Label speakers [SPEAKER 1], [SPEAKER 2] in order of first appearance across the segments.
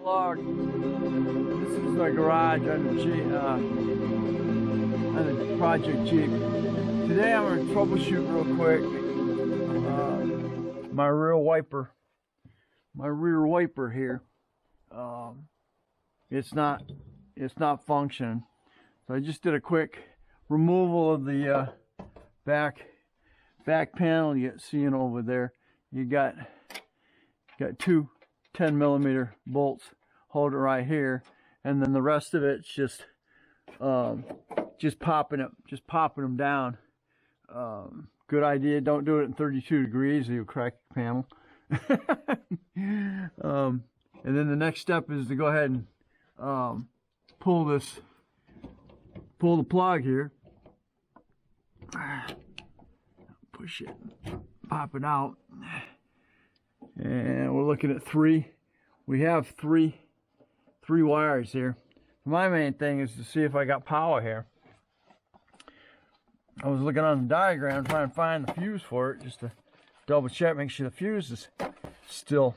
[SPEAKER 1] vlog. This is my garage on the Project Jeep. Today I'm going to troubleshoot real quick my rear wiper. My rear wiper here. It's not functioning. So I just did a quick removal of the back panel. You see it over there. You got two 10mm bolts hold it right here, and then the rest of it's just popping them down. Good idea. Don't do it in 32 degrees, or you'll crack your panel. And then the next step is to go ahead and pull the plug here, push it, pop it out, and we're looking at we have three wires here. My main thing is to see if I got power here. I was looking on the diagram trying to find the fuse for it, just to double check, make sure the fuse is still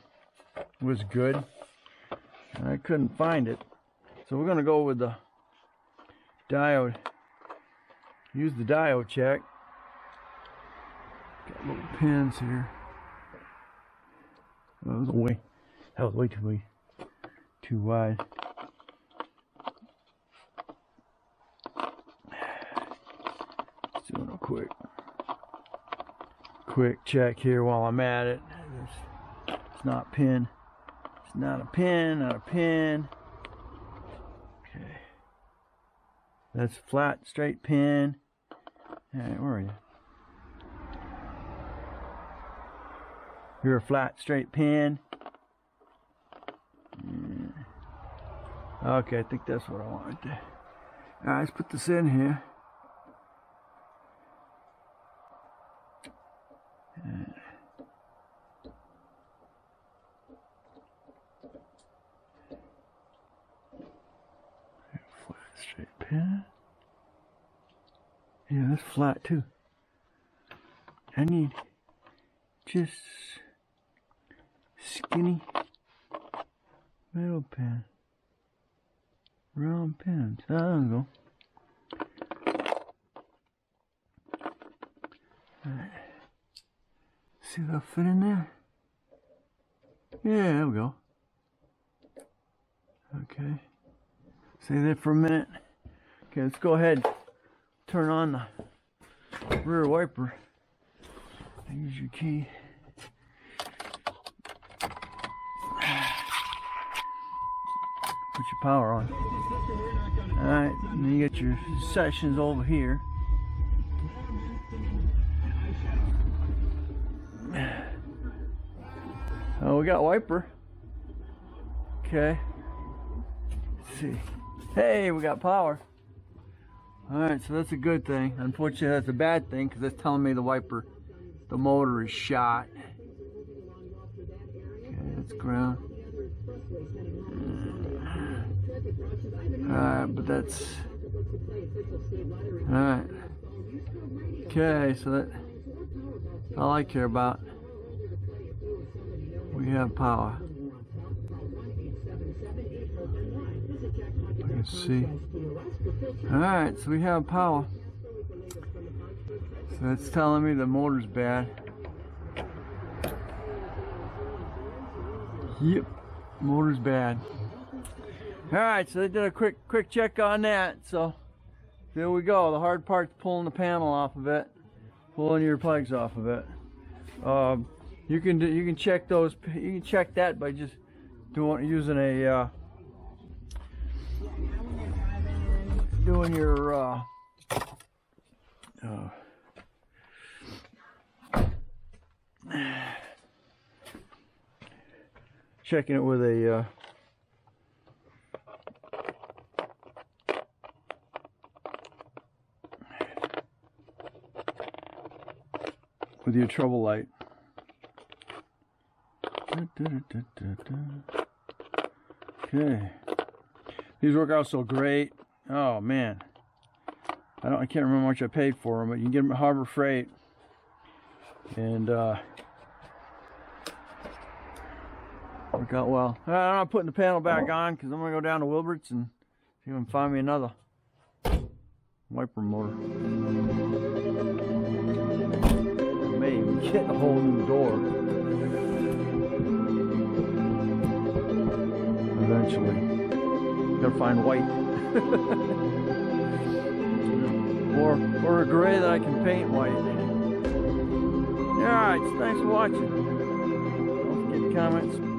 [SPEAKER 1] was good. I couldn't find it, so we're going to go with the diode. Use the diode check. Got little pins here. That was way too wide. Just doing a quick check here while I'm at it. It's not pin. It's not a pin. Not a pin. Okay. That's flat, straight pin. Alright, where are you? You're a flat, straight pin. Okay, I think that's what I want right there. Alright, let's put this in here. Flat, straight pin. Yeah, that's flat too. I need just skinny metal pin. Round pins. There we go. Alright. See if they'll fit in there? Yeah, there we go. Okay. Stay there for a minute. Okay, let's go ahead. Turn on the rear wiper. Use your key. Put your power on. Alright, and then you get your sections over here. Oh, we got wiper. Okay. Let's see. Hey, we got power. Alright, so that's a good thing. Unfortunately, that's a bad thing because that's telling me the motor is shot. Okay, that's ground. Alright, but that's... Alright. Okay, so that's all I care about. We have power. I can see. Alright, so we have power. So that's telling me the motor's bad. Yep, motor's bad. Alright, so they did a quick check on that. So there we go. The hard part's pulling the panel off of it, pulling your plugs off of it. You can check those. You can check that by just using a doing your checking it with a with your trouble light. Okay, these work out so great. Oh man, I can't remember how much I paid for them, but you can get them at Harbor Freight, and Work out well. I'm not putting the panel back on because I'm going to go down to Wilbert's and see if I can find me another wiper motor. I may even get a whole new door eventually. Gotta find white. or a gray that I can paint white. Alright, so thanks for watching. Don't forget to comment,